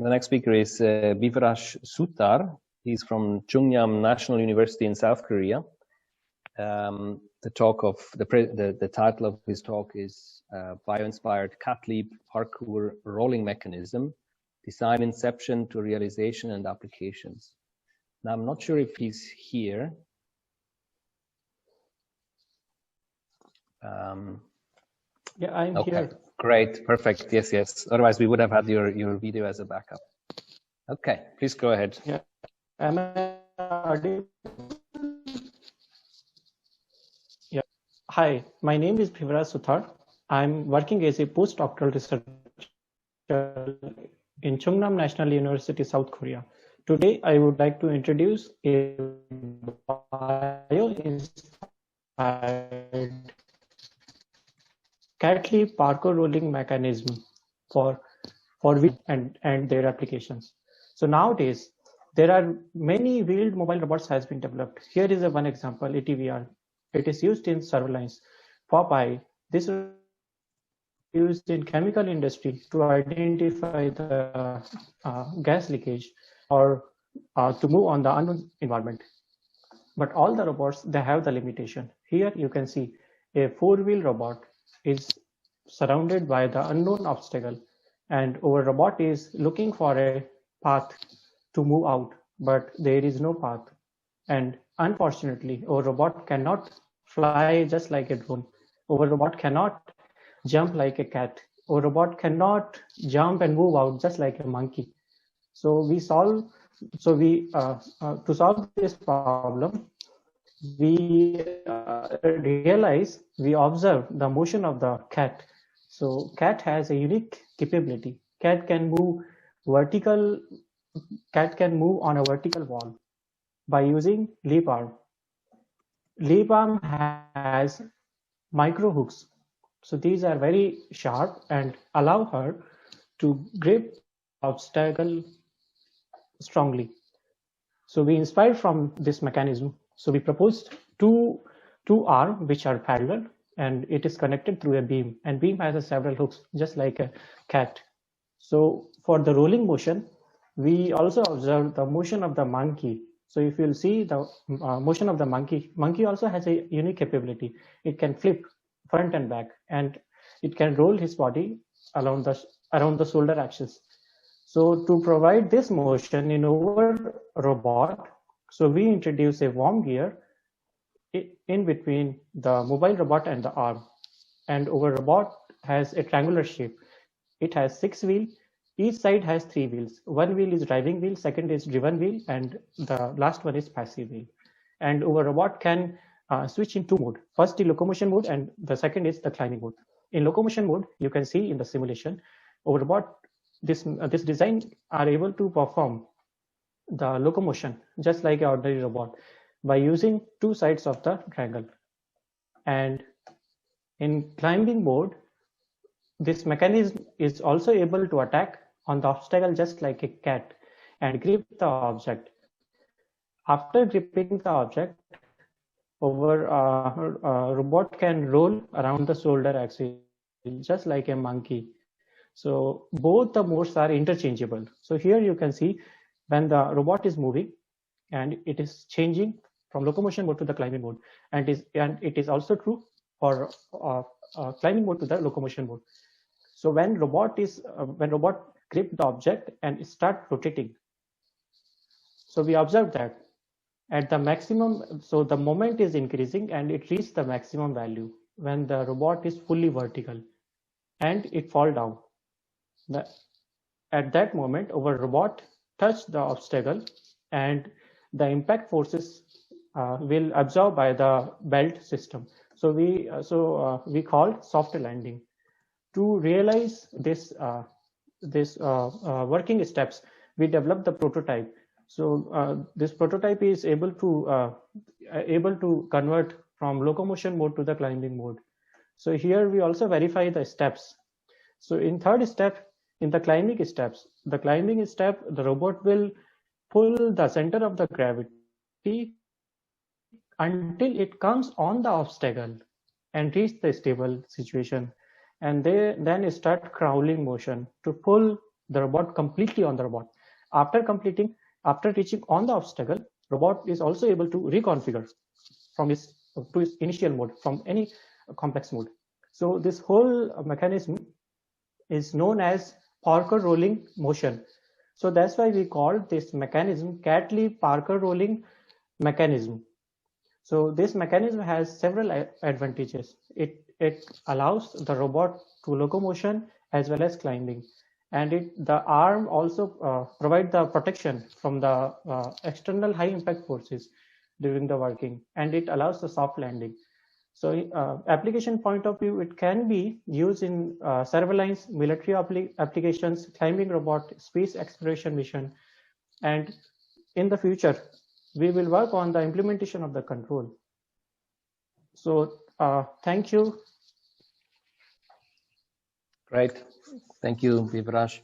The next speaker is Bhivraj Suthar. He's from Chungnam National University in South Korea. The title of his talk is Bio-Inspired Cat Leap Parkour Rolling Mechanism, Design Inception to Realization and Applications. Now, I'm not sure if he's here. Yeah, I'm here. Great, perfect. Yes, yes. Otherwise, we would have had your video as a backup. Okay, please go ahead. Yeah. Am I audible? Yeah. Hi, my name is Bhivraj Suthar. I'm working as a postdoctoral researcher in Chungnam National University, South Korea. Today, I would like to introduce a bio-inspired cat leap parkour rolling mechanism for wheels and their applications. So nowadays, there are many wheeled mobile robots has been developed. Here is one example, ATVR. It is used in surveillance. Popeye, this is used in chemical industry to identify the gas leakage or to move on the unknown environment. But all the robots, they have the limitation. Here you can see a four-wheel robot is surrounded by the unknown obstacle, and our robot is looking for a path to move out, but there is no path. And unfortunately, our robot cannot fly just like a drone. Our robot cannot jump like a cat. Our robot cannot jump and move out just like a monkey. To solve this problem, we observe the motion of the cat. So cat has a unique capability. Cat can move on a vertical wall by using leap arm. Leap arm has micro hooks. So these are very sharp and allow her to grip obstacle strongly. So we inspired from this mechanism. So we proposed two arms which are parallel, and it is connected through a beam, and beam has several hooks just like a cat. So for the rolling motion, we also observe the motion of the monkey. So if you'll see the motion of the monkey also has a unique capability. It can flip front and back, and it can roll his body around the shoulder axis. So to provide this motion in our robot, so we introduce a worm gear in between the mobile robot and the arm. And our robot has a triangular shape. It has 6 wheels. Each side has 3 wheels. One wheel is driving wheel, second is driven wheel, and the last one is passive wheel. And our robot can switch in 2 modes. First the locomotion mode, and the second is the climbing mode. In locomotion mode, you can see in the simulation, our robot, this design are able to perform the locomotion just like an ordinary robot by using 2 sides of the triangle. And in climbing mode, this mechanism is also able to attack on the obstacle just like a cat and grip the object. After gripping the object, our robot can roll around the shoulder axis just like a monkey. So both the modes are interchangeable. So here you can see when the robot is moving and it is changing from locomotion mode to the climbing mode, and it is also true for climbing mode to the locomotion mode. So when robot grip the object and start rotating, so we observe that at the maximum, so the moment is increasing and it reaches the maximum value when the robot is fully vertical and it fall down. At that moment, our robot touch the obstacle and the impact forces will absorb by the belt system. So we call soft landing. To realize this working steps, we developed the prototype. So this prototype is able to convert from locomotion mode to the climbing mode. So here we also verify the steps. So in third step, in the climbing step, the robot will pull the center of the gravity until it comes on the obstacle and reach the stable situation, and then start crawling motion to pull the robot completely on the robot. After reaching on the obstacle, robot is also able to reconfigure from to its initial mode, from any complex mode. So this whole mechanism is known as Parkour rolling motion. So that's why we call this mechanism Catley-Parkour rolling mechanism. So this mechanism has several advantages. It allows the robot to locomotion as well as climbing, and the arm also provide the protection from the external high impact forces during the working, and it allows the soft landing. So application point of view, it can be used in surveillance, military applications, climbing robot, space exploration mission, and in the future, we will work on the implementation of the control. So thank you. Great. Thank you, Bhivraj.